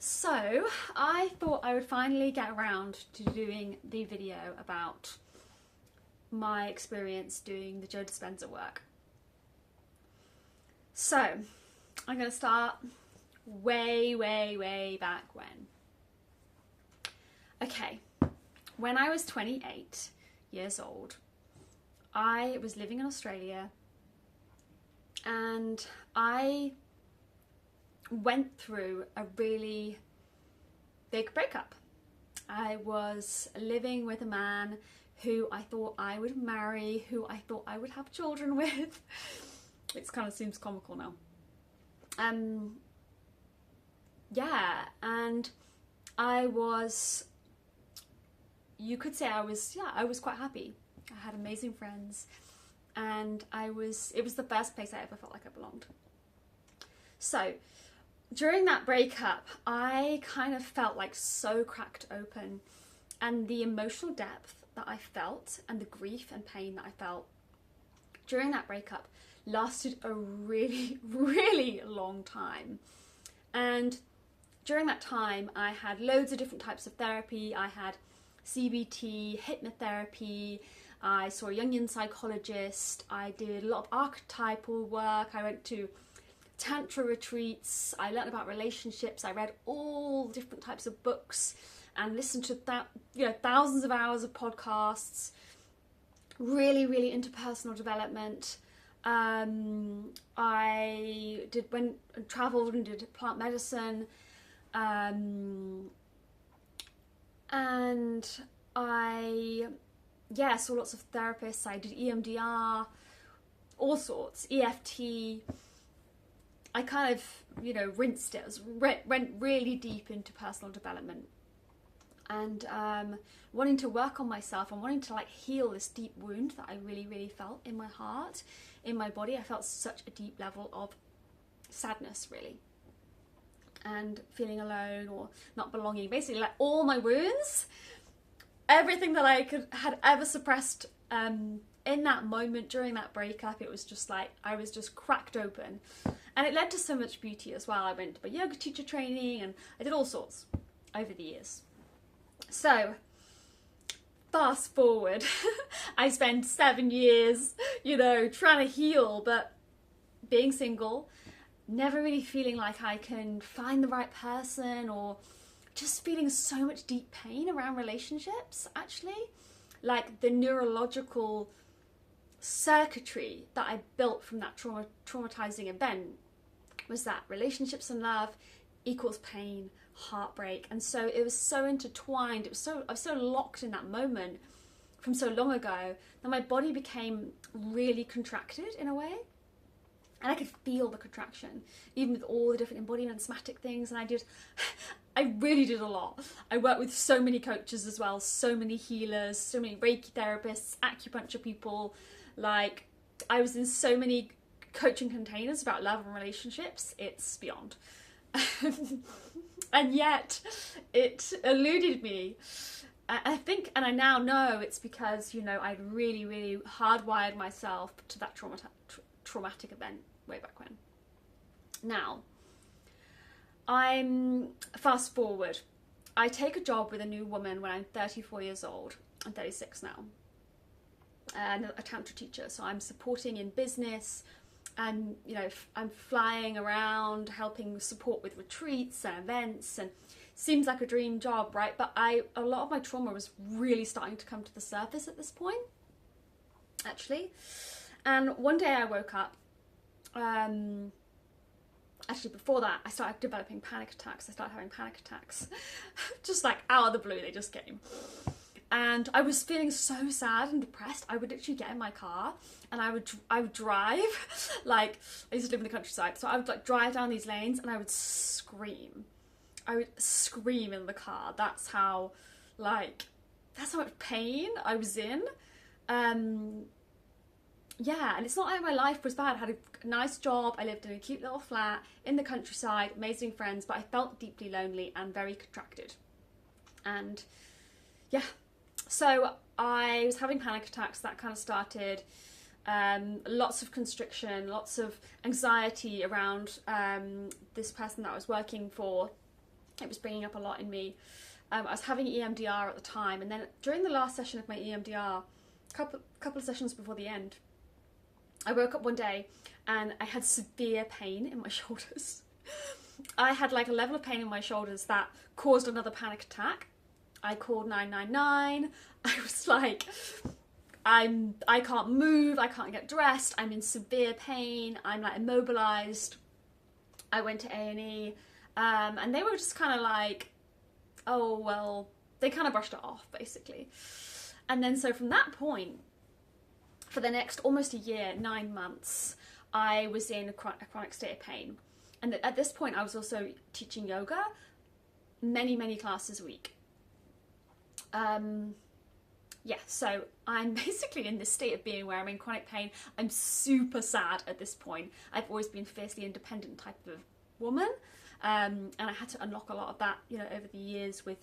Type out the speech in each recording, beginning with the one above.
So I thought I would finally get around to doing the video about my experience doing the Joe Dispenza work. So I'm going to start way back when. Okay, when I was 28 years old, I was living in Australia and I went through a really big breakup. I was living with a man who I thought I would marry, who I thought I would have children with. It kind of seems comical now. Yeah, and I was, you could say I was quite happy. I had amazing friends and it was the first place I ever felt like I belonged. So during that breakup, I kind of felt like so cracked open, and the emotional depth that I felt and the grief and pain that I felt during that breakup lasted a really long time. And during that time, I had loads of different types of therapy. I had CBT, hypnotherapy, I saw a Jungian psychologist, I did a lot of archetypal work, I went to Tantra retreats, I learned about relationships, I read all different types of books and listened to thousands of hours of podcasts, really into personal development. I went and travelled and did plant medicine, and I saw lots of therapists. I did EMDR, all sorts, EFT. I kind of, rinsed it. Went really deep into personal development and wanting to work on myself and wanting to heal this deep wound that I really felt in my heart, in my body. I felt such a deep level of sadness, really, and feeling alone or not belonging. Basically, all my wounds, everything that I had ever suppressed in that moment during that breakup, it was just I was just cracked open. And it led to so much beauty as well. I went to my yoga teacher training and I did all sorts over the years. So, fast forward, I spent 7 years, trying to heal, but being single, never really feeling like I can find the right person, or just feeling so much deep pain around relationships, actually. Like the neurological circuitry that I built from that traumatizing event was that relationships and love equals pain, heartbreak, and so it was so intertwined. I was so locked in that moment from so long ago that my body became really contracted in a way, and I could feel the contraction even with all the different embodiment somatic things. And I really did a lot. I worked with so many coaches as well, so many healers, so many Reiki therapists, acupuncture people. I was in so many coaching containers about love and relationships, it's beyond. And yet it eluded me. I think, and I now know it's because, I'd really hardwired myself to that traumatic event way back when. Now, I'm fast forward. I take a job with a new woman when I'm 34 years old. I'm 36 now. And a Tantra teacher, so I'm supporting in business, and I'm flying around helping support with retreats and events, and seems like a dream job, right? But a lot of my trauma was really starting to come to the surface at this point, actually. And one day I woke up, actually before that I started developing panic attacks. I started having panic attacks just out of the blue, they just came. And I was feeling so sad and depressed. I would literally get in my car and I would drive. I used to live in the countryside, so I would drive down these lanes and I would scream. I would scream in the car. That's how much pain I was in. Yeah, and it's not like my life was bad. I had a nice job. I lived in a cute little flat in the countryside, amazing friends, but I felt deeply lonely and very contracted. And yeah. So I was having panic attacks, that kind of started. Lots of constriction, lots of anxiety around this person that I was working for. It was bringing up a lot in me. I was having EMDR at the time, and then during the last session of my EMDR, couple of sessions before the end, I woke up one day and I had severe pain in my shoulders. I had like a level of pain in my shoulders that caused another panic attack. I called 999. I was like, I can't move, I can't get dressed, I'm in severe pain, I'm like immobilized. I went to A&E, and they were just kind of like, oh, well, they kind of brushed it off, basically. And then so from that point, for the next almost a year, 9 months, I was in a chronic state of pain. And at this point, I was also teaching yoga, many classes a week. Yeah, so I'm basically in this state of being where I'm in chronic pain. I'm super sad at this point. I've always been a fiercely independent type of woman, and I had to unlock a lot of that, you know, over the years with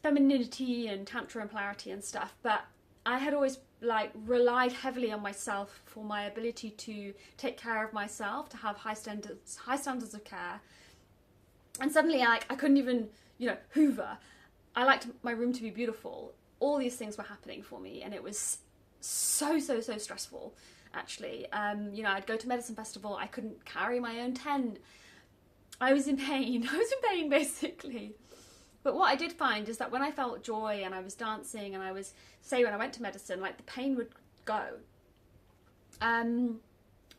femininity and tantra and polarity and stuff. But I had always like relied heavily on myself for my ability to take care of myself, to have high standards of care. And suddenly, like, I couldn't even, you know, hoover. I liked my room to be beautiful. All these things were happening for me, and it was so stressful, actually. You know, I'd go to medicine festival, I couldn't carry my own tent. I was in pain. I was in pain, basically. But what I did find is that when I felt joy and I was dancing and I was, say, when I went to medicine, like, the pain would go.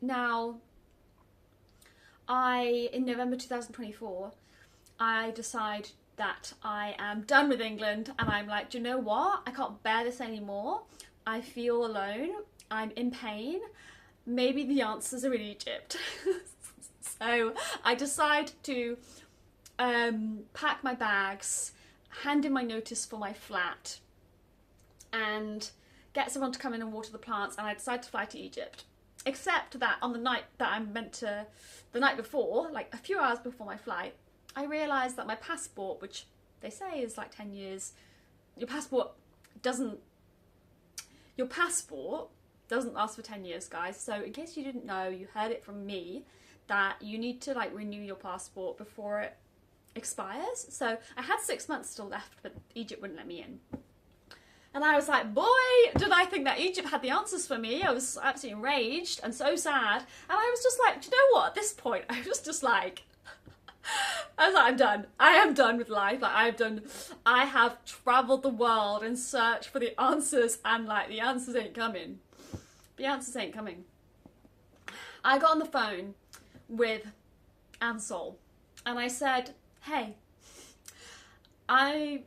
Now, in November 2024, I decide that I am done with England, and I'm like, do you know what? I can't bear this anymore. I feel alone. I'm in pain. Maybe the answers are in Egypt. So I decide to pack my bags, hand in my notice for my flat, and get someone to come in and water the plants, and I decide to fly to Egypt. Except that on the night that I'm meant to, the night before, like a few hours before my flight, I realised that my passport, which they say is like 10 years, your passport doesn't last for 10 years, guys. So in case you didn't know, you heard it from me, that you need to like renew your passport before it expires. So I had 6 months still left, but Egypt wouldn't let me in. And I was like, boy, did I think that Egypt had the answers for me. I was absolutely enraged and so sad. And I was just like, do you know what? At this point, I was just like, I was like, I'm done. I am done with life. Like, I have travelled the world in search for the answers, and like, the answers ain't coming. The answers ain't coming. I got on the phone with Ansel, and I said, hey, I'm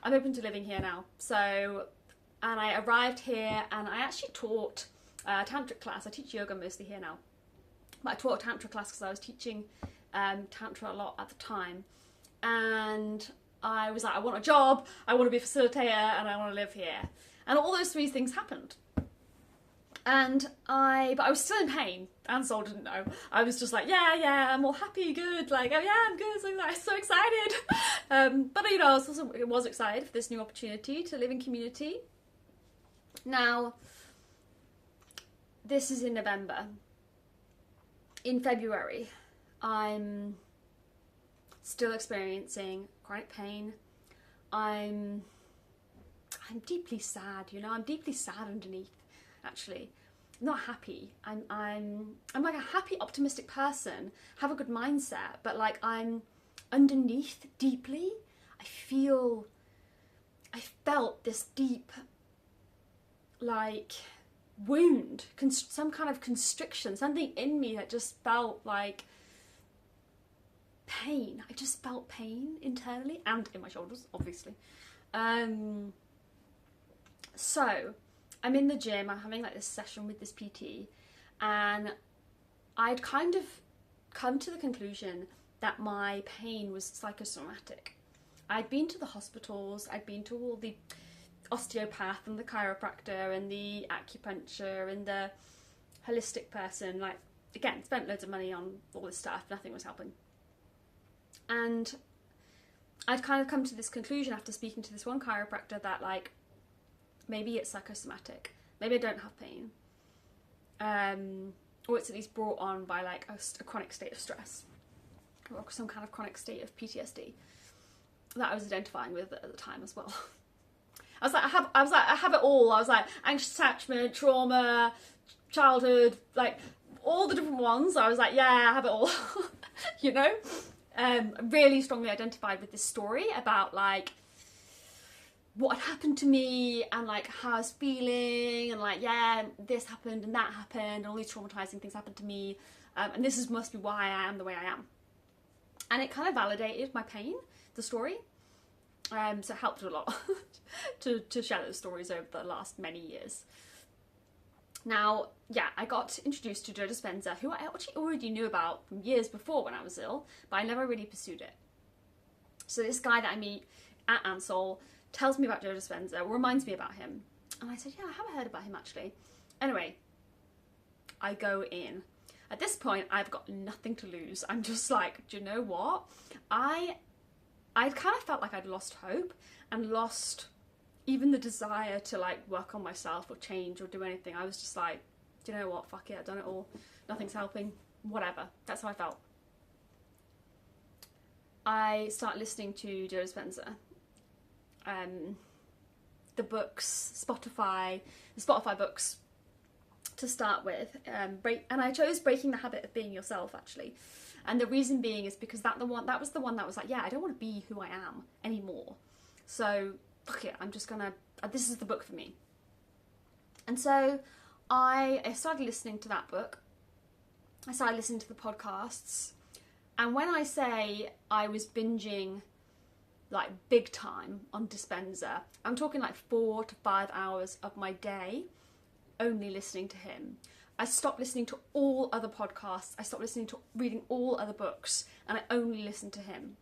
open to living here now. So, and I arrived here, and I actually taught a tantric class. I teach yoga mostly here now, but I taught a tantra class because I was teaching tantra a lot at the time, and I was like, I want a job, I want to be a facilitator, and I want to live here. And all those three things happened. But I was still in pain. Ansel didn't know. I was just like, yeah, I'm all happy, good, like, oh yeah, I'm good, so excited. But you know, I was excited for this new opportunity to live in community. Now, this is in November. In February, I'm still experiencing chronic pain. I'm deeply sad, you know, I'm deeply sad underneath, actually. I'm not happy. I'm like a happy, optimistic person, have a good mindset, but like I'm underneath deeply, I felt this deep, like, wound, some kind of constriction, something in me that just felt like pain. I just felt pain internally and in my shoulders, obviously. So I'm in the gym, I'm having like this session with this PT, and I'd kind of come to the conclusion that my pain was psychosomatic. I'd been to the hospitals, I'd been to all the osteopath and the chiropractor and the acupuncture and the holistic person, like, again, spent loads of money on all this stuff, nothing was helping. And I'd kind of come to this conclusion after speaking to this one chiropractor that, like, maybe it's psychosomatic, maybe I don't have pain, or it's at least brought on by like a chronic state of stress. or some kind of chronic state of PTSD that I was identifying with at the time as well. I have it all. I was like, anxious attachment, trauma, childhood, like all the different ones. I was like, yeah, I have it all. You know, really strongly identified with this story about like what had happened to me and like how I was feeling, and like, yeah, this happened and that happened and all these traumatizing things happened to me, and this must be why I am the way I am. And it kind of validated my pain, the story. So it helped a lot to share those stories over the last many years. Now, yeah, I got introduced to Joe Dispenza, who I actually already knew about from years before when I was ill, but I never really pursued it. So this guy that I meet at Ansel tells me about Joe Dispenza, reminds me about him. And I said, yeah, I haven't heard about him actually. Anyway, I go in. At this point, I've got nothing to lose. I'm just like, do you know what? I kind of felt like I'd lost hope and lost even the desire to like work on myself or change or do anything. I was just like, do you know what? Fuck it, I've done it all. Nothing's helping. Whatever. That's how I felt. I started listening to Joe Dispenza. The books, the Spotify books to start with. And I chose Breaking the Habit of Being Yourself, actually. And the reason being is because that was the one that was like, yeah, I don't want to be who I am anymore. So, fuck it, I'm just gonna, this is the book for me. And so I started listening to that book. I started listening to the podcasts. And when I say I was binging like big time on Dispenza, I'm talking like 4 to 5 hours of my day only listening to him. I stopped listening to all other podcasts. I stopped listening to reading all other books, and I only listened to him.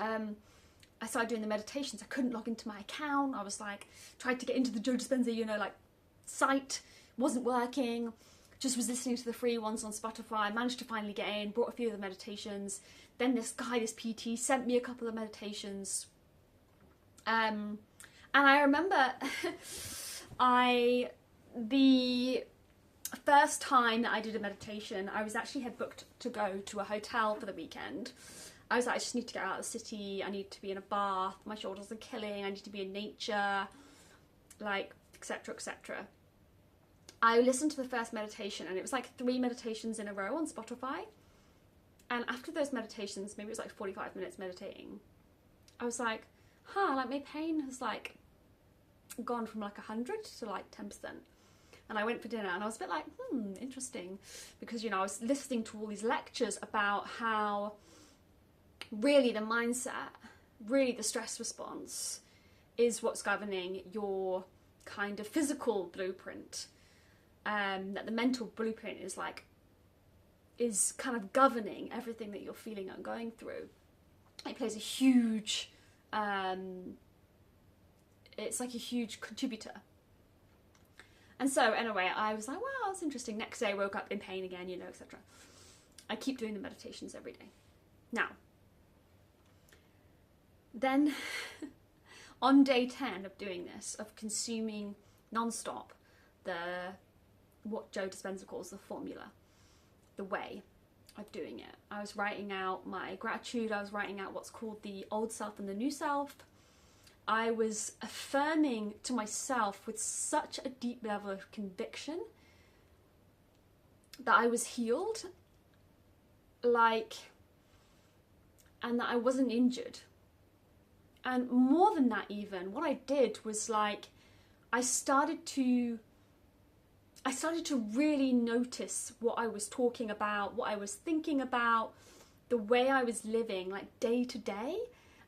I started doing the meditations. I couldn't log into my account. I was like, tried to get into the Joe Dispenza, you know, like site, wasn't working. Just was listening to the free ones on Spotify. Managed to finally get in, brought a few of the meditations. Then this guy, this PT, sent me a couple of meditations. And I remember the first time that I did a meditation, I was actually had booked to go to a hotel for the weekend. I was like, I just need to get out of the city. I need to be in a bath. My shoulders are killing. I need to be in nature, like, etc., etc. I listened to the first meditation, and it was like 3 meditations in a row on Spotify. And after those meditations, maybe it was like 45 minutes meditating, I was like, like my pain has like gone from like 100 to like 10%. And I went for dinner and I was a bit like, interesting. Because, you know, I was listening to all these lectures about how really the mindset, really the stress response is what's governing your kind of physical blueprint. That the mental blueprint is kind of governing everything that you're feeling and going through. It plays a huge, it's like a huge contributor. And so anyway, I was like, wow, that's interesting. Next day I woke up in pain again, you know, etc. I keep doing the meditations every day. Now, then on day 10 of doing this, of consuming non-stop what Joe Dispenza calls the formula, the way of doing it. I was writing out my gratitude. I was writing out what's called the old self and the new self. I was affirming to myself with such a deep level of conviction that I was healed, and that I wasn't injured. And more than that even, what I did was like, I started to really notice what I was talking about, what I was thinking about, the way I was living, like day to day.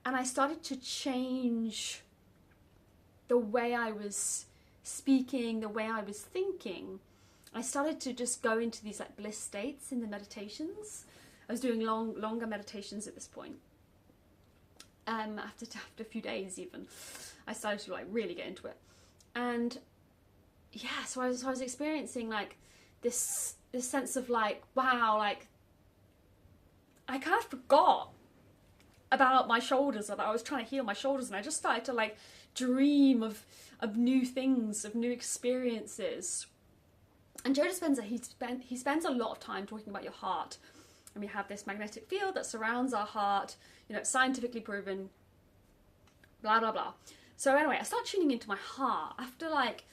And I started to change the way I was speaking, the way I was thinking. I started to just go into these like bliss states in the meditations. I was doing longer meditations at this point. After a few days even, I started to like really get into it. And yeah, so I was experiencing like this sense of like, wow, like I kind of forgot about my shoulders, or that I was trying to heal my shoulders, and I just started to like dream of new things, of new experiences. And Joe Dispenza, he spends a lot of time talking about your heart and we have this magnetic field that surrounds our heart. You know, it's scientifically proven, blah, blah, blah. So anyway, I start tuning into my heart after like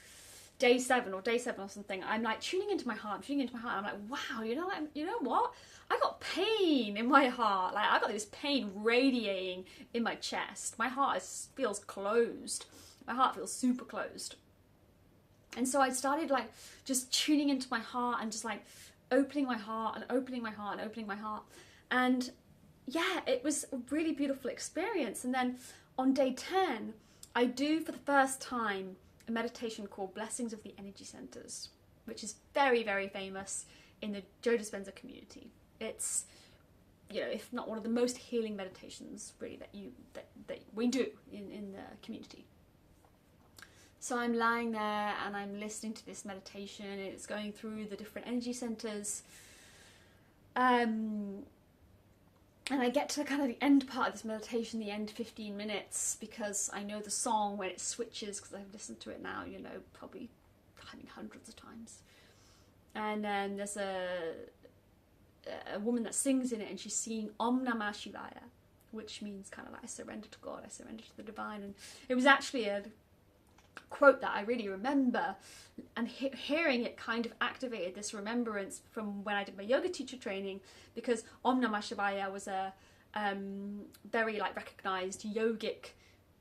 day 7 or something. I'm like tuning into my heart, and I'm like, wow, you know what? I got pain in my heart. Like, I got this pain radiating in my chest. My heart feels closed. My heart feels super closed. And so I started like just tuning into my heart and just like opening my heart and opening my heart and opening my heart. And yeah, it was a really beautiful experience. And then on day 10, I do for the first time a meditation called Blessings of the Energy Centers, which is very, very famous in the Joe Dispenza community. It's, you know, if not one of the most healing meditations really that we do in the community. So I'm lying there and I'm listening to this meditation, and it's going through the different energy centers. And I get to kind of the end part of this meditation, the end 15 minutes, because I know the song when it switches, because I've listened to it now, you know, probably, I mean, hundreds of times. And then there's a woman that sings in it, and she's singing Om Namah Shivaya, which means kind of like I surrender to God, I surrender to the divine. And it was actually a quote that I really remember, and hearing it kind of activated this remembrance from when I did my yoga teacher training, because Om Namah Shivaya was a very like recognized yogic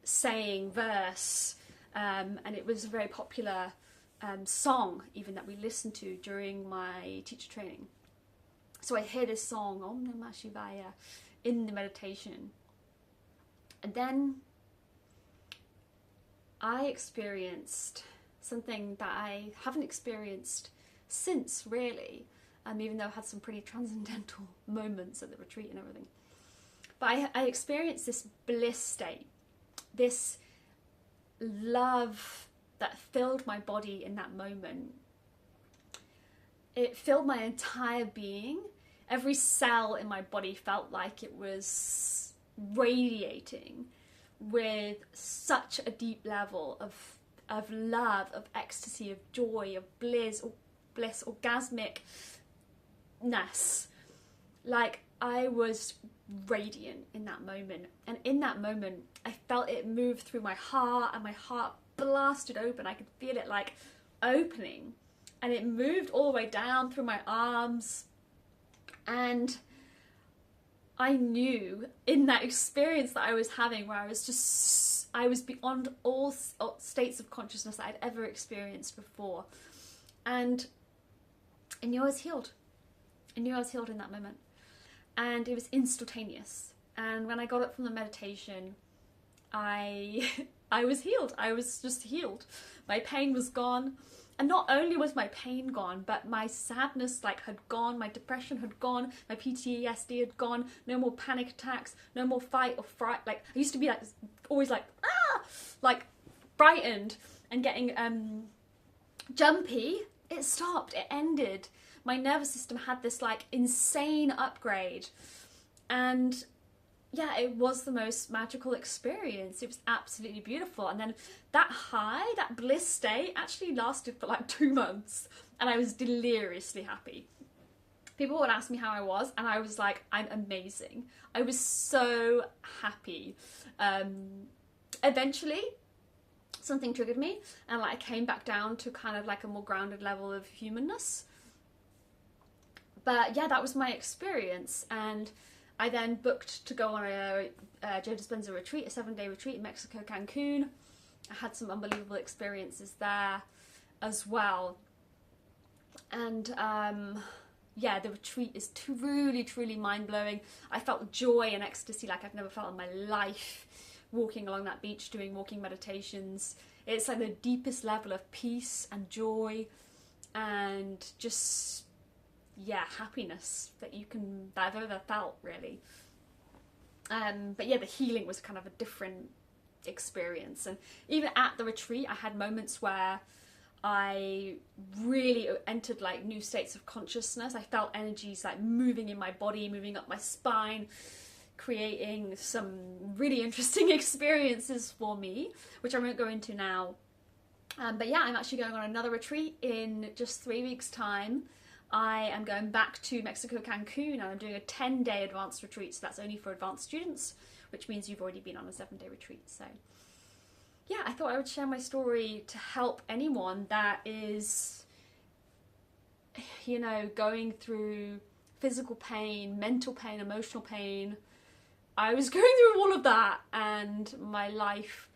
saying verse, and it was a very popular song even that we listened to during my teacher training. So I hear this song Om Namah Shivaya in the meditation, and then I experienced something that I haven't experienced since, really, even though I had some pretty transcendental moments at the retreat and everything. But I experienced this bliss state, this love that filled my body in that moment. It filled my entire being. Every cell in my body felt like it was radiating with such a deep level of love, of ecstasy, of joy, of bliss, orgasmicness. Like, I was radiant in that moment. And in that moment, I felt it move through my heart, and my heart blasted open. I could feel it like opening, and it moved all the way down through my arms. And I knew in that experience that I was having, where I was beyond all states of consciousness that I'd ever experienced before. And I knew I was healed. I knew I was healed in that moment. And it was instantaneous. And when I got up from the meditation, I was healed. I was just healed. My pain was gone. And not only was my pain gone, but my sadness had gone, my depression had gone, my PTSD had gone, no more panic attacks, no more fight or fright. I used to be always frightened and getting jumpy. It stopped, it ended. My nervous system had this insane upgrade. And yeah, it was the most magical experience. It was absolutely beautiful. And then that high, that bliss state actually lasted for 2 months. And I was deliriously happy. People would ask me how I was, and I was like, I'm amazing. I was so happy. Eventually, something triggered me, and I came back down to kind of a more grounded level of humanness. But yeah, that was my experience. And I then booked to go on a Joe Dispenza retreat, a 7-day retreat in Mexico, Cancun. I had some unbelievable experiences there as well. And yeah, the retreat is truly, truly mind-blowing. I felt joy and ecstasy like I've never felt in my life, walking along that beach, doing walking meditations. It's the deepest level of peace and joy and just, yeah, happiness that I've ever felt, really. But yeah, the healing was kind of a different experience. And even at the retreat, I had moments where I really entered new states of consciousness. I felt energies moving in my body, moving up my spine, creating some really interesting experiences for me, which I won't go into now. But yeah, I'm actually going on another retreat in just 3 weeks' time. I am going back to Mexico, Cancun, and I'm doing a 10-day advanced retreat. So that's only for advanced students, which means you've already been on a 7-day retreat. So yeah, I thought I would share my story to help anyone that is, you know, going through physical pain, mental pain, emotional pain. I was going through all of that, and my life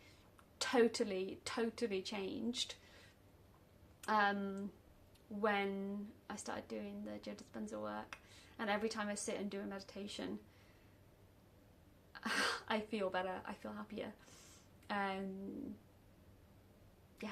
totally changed when I started doing the Joe Dispenza work. And every time I sit and do a meditation, I feel better, I feel happier. Yeah.